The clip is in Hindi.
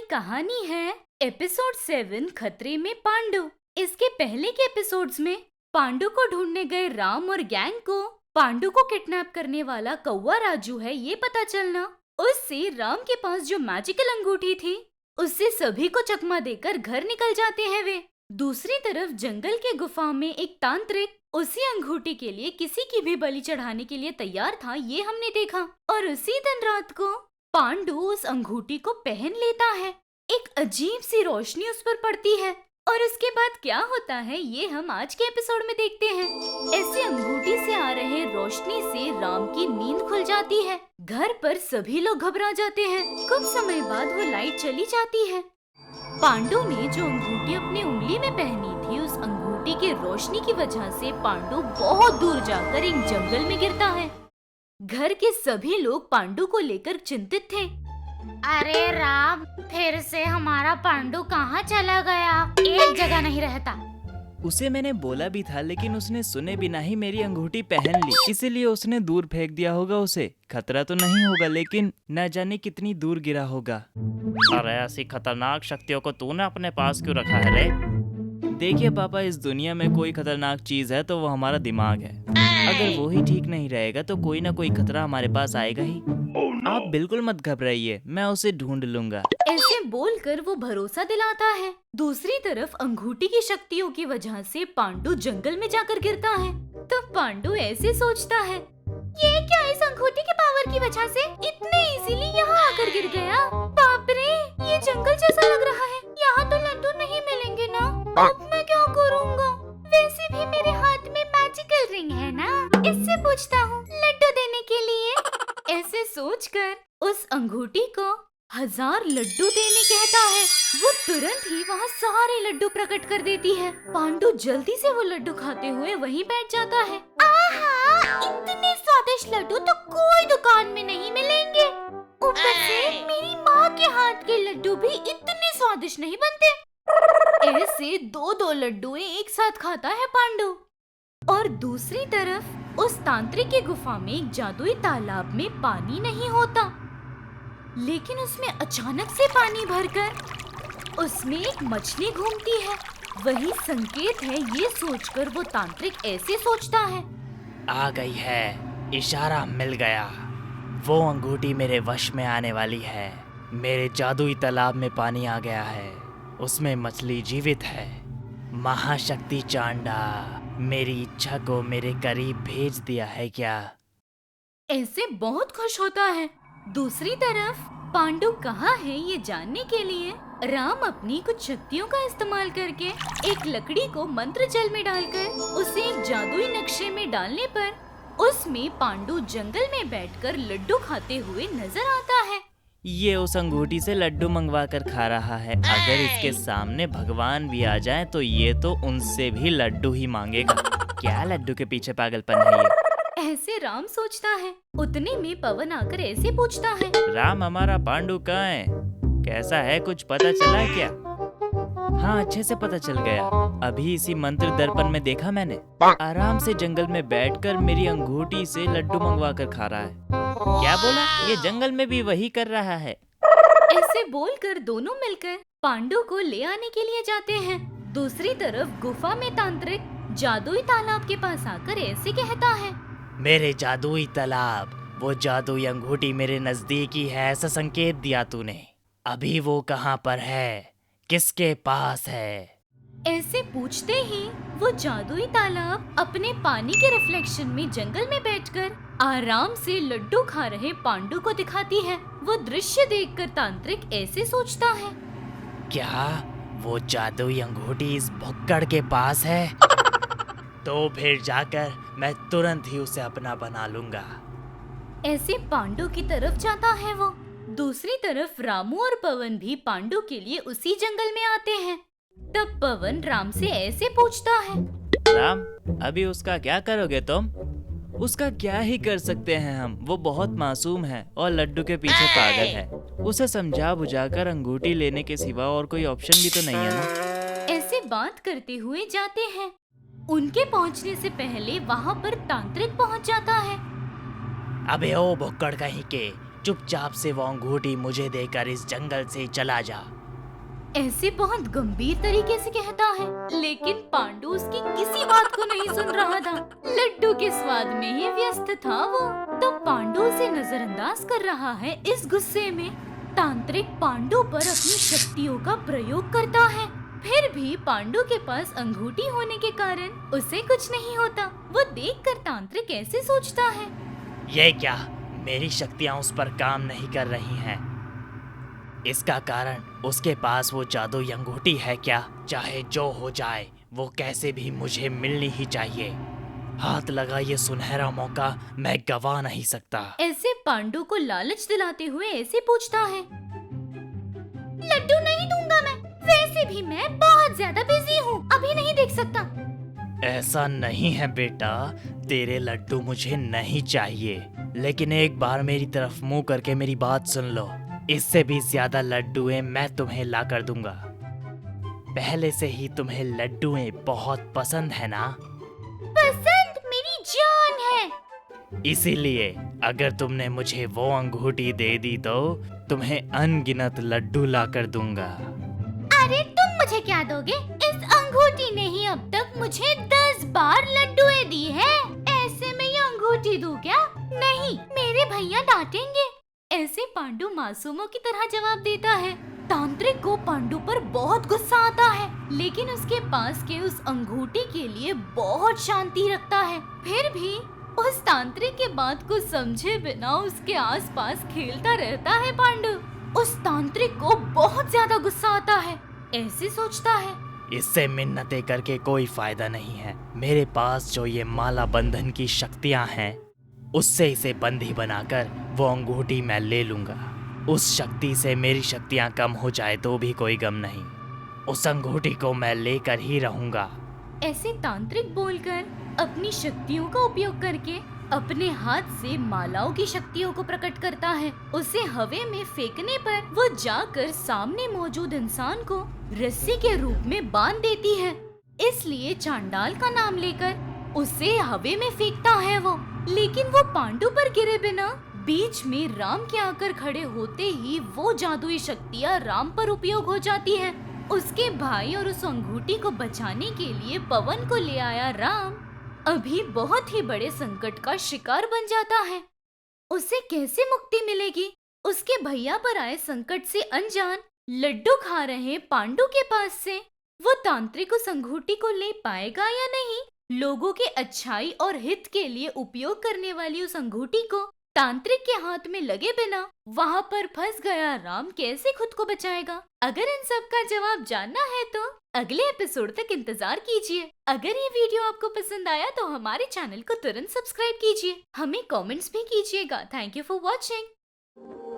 कहानी है एपिसोड 7 खतरे में पांडु। इसके पहले के एपिसोड्स में पांडु को ढूंढने गए राम और गैंग को पांडु को किडनैप करने वाला कौवा राजू है ये पता चलना, उससे राम के पास जो मैजिकल अंगूठी थी उससे सभी को चकमा देकर घर निकल जाते हैं वे। दूसरी तरफ जंगल के गुफा में एक तांत्रिक उसी अंगूठी के लिए किसी की भी बलि चढ़ाने के लिए तैयार था, ये हमने देखा। और उसी दिन रात को पांडु उस अंगूठी को पहन लेता है। एक अजीब सी रोशनी उस पर पड़ती है और उसके बाद क्या होता है ये हम आज के एपिसोड में देखते हैं। ऐसे अंगूठी से आ रहे रोशनी से राम की नींद खुल जाती है। घर पर सभी लोग घबरा जाते हैं। कुछ समय बाद वो लाइट चली जाती है। पांडु ने जो अंगूठी अपनी उंगली में पहनी थी उस अंगूठी की रोशनी की वजह से पांडु बहुत दूर जाकर एक जंगल में गिरता है। घर के सभी लोग पांडु को लेकर चिंतित थे। अरे राम, फिर से हमारा पांडु कहाँ चला गया? एक जगह नहीं रहता। उसे मैंने बोला भी था लेकिन उसने सुने बिना ही मेरी अंगूठी पहन ली, इसीलिए उसने दूर फेंक दिया होगा। उसे खतरा तो नहीं होगा लेकिन न जाने कितनी दूर गिरा होगा। अरे ऐसी खतरनाक शक्तियों को तूने अपने पास क्यों रखा है रे? देखिए पापा, इस दुनिया में कोई खतरनाक चीज है तो वो हमारा दिमाग है। अगर वो ही ठीक नहीं रहेगा तो कोई ना कोई खतरा हमारे पास आएगा ही। आप बिल्कुल मत घबराइए, मैं उसे ढूंढ लूंगा। ऐसे बोलकर वो भरोसा दिलाता है। दूसरी तरफ अंगूठी की शक्तियों की वजह से पांडु जंगल में जाकर गिरता है। तब पांडु ऐसे सोचता है, ये क्या इस अंगूठी के पावर की वजह से इतने इजीली यहाँ आकर गिर गया? बाप रे, ये जंगल जैसा लग रहा है। यहाँ तो लड्डू नहीं मिलेंगे ना? अब मैं क्या करूँगा? वैसे भी मेरे हाथ में मैजिकल रिंग है ना, इससे पूछता हूँ लड्डू देने के लिए। ऐसे सोचकर उस अंगूठी को 1000 लड्डू देने कहता है। वो तुरंत ही वहाँ सारे लड्डू प्रकट कर देती है। पांडु जल्दी से वो लड्डू खाते हुए वहीं बैठ जाता है। आहा, इतने स्वादिष्ट लड्डू तो कोई दुकान में नहीं मिलेंगे। ऊपर से मेरी माँ के हाथ के लड्डू भी इतने स्वादिष्ट नहीं बनते। ऐसे 2-2 लड्डू एक साथ खाता है पांडु। और दूसरी तरफ उस तांत्रिक की गुफा में एक जादुई तालाब में पानी नहीं होता, लेकिन उसमें अचानक से पानी भरकर उसमें एक मछली घूमती है। वही संकेत है ये सोचकर वो तांत्रिक ऐसे सोचता है, आ गई है, इशारा मिल गया। वो अंगूठी मेरे वश में आने वाली है। मेरे जादुई तालाब में पानी आ गया है, उसमें मछली जीवित है। महाशक्ति चांडा मेरी इच्छा को मेरे करीब भेज दिया है क्या? ऐसे बहुत खुश होता है। दूसरी तरफ पांडु कहाँ है ये जानने के लिए राम अपनी कुछ शक्तियों का इस्तेमाल करके एक लकड़ी को मंत्र जल में डालकर उसे एक जादुई नक्शे में डालने पर उसमें पांडु जंगल में बैठकर लड्डू खाते हुए नजर आता है। ये उस अंगूठी से लड्डू मंगवा कर खा रहा है। अगर इसके सामने भगवान भी आ जाए तो ये तो उनसे भी लड्डू ही मांगेगा। क्या लड्डू के पीछे पागलपन है ये? ऐसे राम सोचता है। उतने में पवन आकर ऐसे पूछता है, राम, हमारा पांडु कहाँ है? कैसा है, कुछ पता चला क्या? हाँ, अच्छे से पता चल गया। अभी इसी मंत्र दर्पण में देखा मैंने। आराम से जंगल में बैठकर मेरी अंगूठी से लड्डू मंगवा कर खा रहा है। क्या बोला? ये जंगल में भी वही कर रहा है। ऐसे बोलकर दोनों मिलकर पांडु को ले आने के लिए जाते हैं। दूसरी तरफ गुफा में तांत्रिक जादुई तालाब के पास आकर ऐसे कहता है, मेरे जादुई तालाब, वो जादुई अंगूठी मेरे नजदीक ही है, ऐसा संकेत दिया तूने। अभी वो कहाँ पर है, किसके पास है? ऐसे पूछते ही वो जादुई तालाब अपने पानी के रिफ्लेक्शन में जंगल में बैठकर आराम से लड्डू खा रहे पांडु को दिखाती है। वो दृश्य देखकर तांत्रिक ऐसे सोचता है, क्या वो जादुई अंगूठी इस भुक्कड़ के पास है? तो फिर जाकर मैं तुरंत ही उसे अपना बना लूंगा। ऐसे पांडु की तरफ जाता है वो। दूसरी तरफ रामू और पवन भी पांडु के लिए उसी जंगल में आते हैं। तब पवन राम से ऐसे पूछता है, राम, अभी उसका क्या करोगे तुम? उसका क्या ही कर सकते हैं हम, वो बहुत मासूम है और लड्डू के पीछे पागल है। उसे समझा बुझाकर अंगूठी लेने के सिवा और कोई ऑप्शन भी तो नहीं है ना। ऐसे बात करते हुए जाते हैं। उनके पहुंचने से पहले वहाँ पर तांत्रिक पहुंच जाता है। अबे ओ भुक्कड़ कहीं के, चुपचाप से वो अंगूठी मुझे देकर इस जंगल से चला जा। ऐसे बहुत गंभीर तरीके से कहता है, लेकिन पांडु उसकी किसी बात को नहीं सुन रहा था। लड्डू के स्वाद में ही व्यस्त था वो। तब पांडु उसे नजरअंदाज कर रहा है। इस गुस्से में तांत्रिक पांडु पर अपनी शक्तियों का प्रयोग करता है। फिर भी पांडु के पास अंगूठी होने के कारण उसे कुछ नहीं होता। वो देखकर तांत्रिक ऐसे सोचता है, ये क्या, मेरी शक्तियाँ उस पर काम नहीं कर रही हैं। इसका कारण उसके पास वो जादुई अंगूठी है क्या? चाहे जो हो जाए, वो कैसे भी मुझे मिलनी ही चाहिए। हाथ लगा ये सुनहरा मौका मैं गवा नहीं सकता। ऐसे पांडु को लालच दिलाते हुए ऐसे पूछता है, लड्डू नहीं दूंगा मैं, वैसे भी मैं बहुत ज्यादा बिजी हूँ, अभी नहीं देख सकता। ऐसा नहीं है बेटा, तेरे लड्डू मुझे नहीं चाहिए, लेकिन एक बार मेरी तरफ मुंह करके मेरी बात सुन लो। इससे भी ज्यादा लड्डुएं मैं तुम्हें ला कर दूंगा। पहले से ही तुम्हें लड्डुएं बहुत पसंद है ना? पसंद मेरी जान है। इसीलिए अगर तुमने मुझे वो अंगूठी दे दी तो तुम्हें अनगिनत लड्डू ला कर दूंगा। अरे तुम मुझे क्या दोगे? इस अंगूठी ने ही अब तक मुझे 10 बार लड्डुएं दी है। ऐसे में ये अंगूठी दूं क्या? नहीं, मेरे भैया डांटेंगे। ऐसे पांडु मासूमों की तरह जवाब देता है। तांत्रिक को पांडु पर बहुत गुस्सा आता है, लेकिन उसके पास के उस अंगूठी के लिए बहुत शांति रखता है। फिर भी उस तांत्रिक के बात को समझे बिना उसके आसपास खेलता रहता है। पांडु उस तांत्रिक को बहुत ज्यादा गुस्सा आता है। ऐसे सोचता है, इससे मिन्नतें करके कोई फायदा नहीं है। मेरे पास जो ये माला बंधन की शक्तियां हैं, उससे इसे बंदी बनाकर वो अंगूठी मैं ले लूंगा। उस शक्ति से मेरी शक्तियां कम हो जाए तो भी कोई गम नहीं। उस अंगूठी को मैं लेकर ही रहूंगा। ऐसे तांत्रिक बोलकर अपनी शक्तियों का उपयोग करके अपने हाथ से मालाओं की शक्तियों को प्रकट करता है। उसे हवे में फेंकने पर वो जाकर सामने मौजूद इंसान को रस्सी के रूप में बांध देती है। इसलिए चांडाल का नाम लेकर उसे हवे में फेंकता है वो। लेकिन वो पांडु पर गिरे बिना बीच में राम के आकर खड़े होते ही वो जादुई शक्तियाँ राम पर उपयोग हो जाती है। उसके भाई और उस अंगूठी को बचाने के लिए पवन को ले आया राम अभी बहुत ही बड़े संकट का शिकार बन जाता है। उसे कैसे मुक्ति मिलेगी? उसके भैया पर आए संकट से अनजान लड्डू खा रहे पांडु के पास से वो तांत्रिक उस अंगूठी को ले पाएगा या नहीं? लोगों के अच्छाई और हित के लिए उपयोग करने वाली उस अंगूठी को तांत्रिक के हाथ में लगे बिना वहाँ पर फंस गया राम कैसे खुद को बचाएगा? अगर इन सब का जवाब जानना है तो अगले एपिसोड तक इंतजार कीजिए। अगर ये वीडियो आपको पसंद आया तो हमारे चैनल को तुरंत सब्सक्राइब कीजिए। हमें कमेंट्स भी कीजिएगा। Thank you for watching.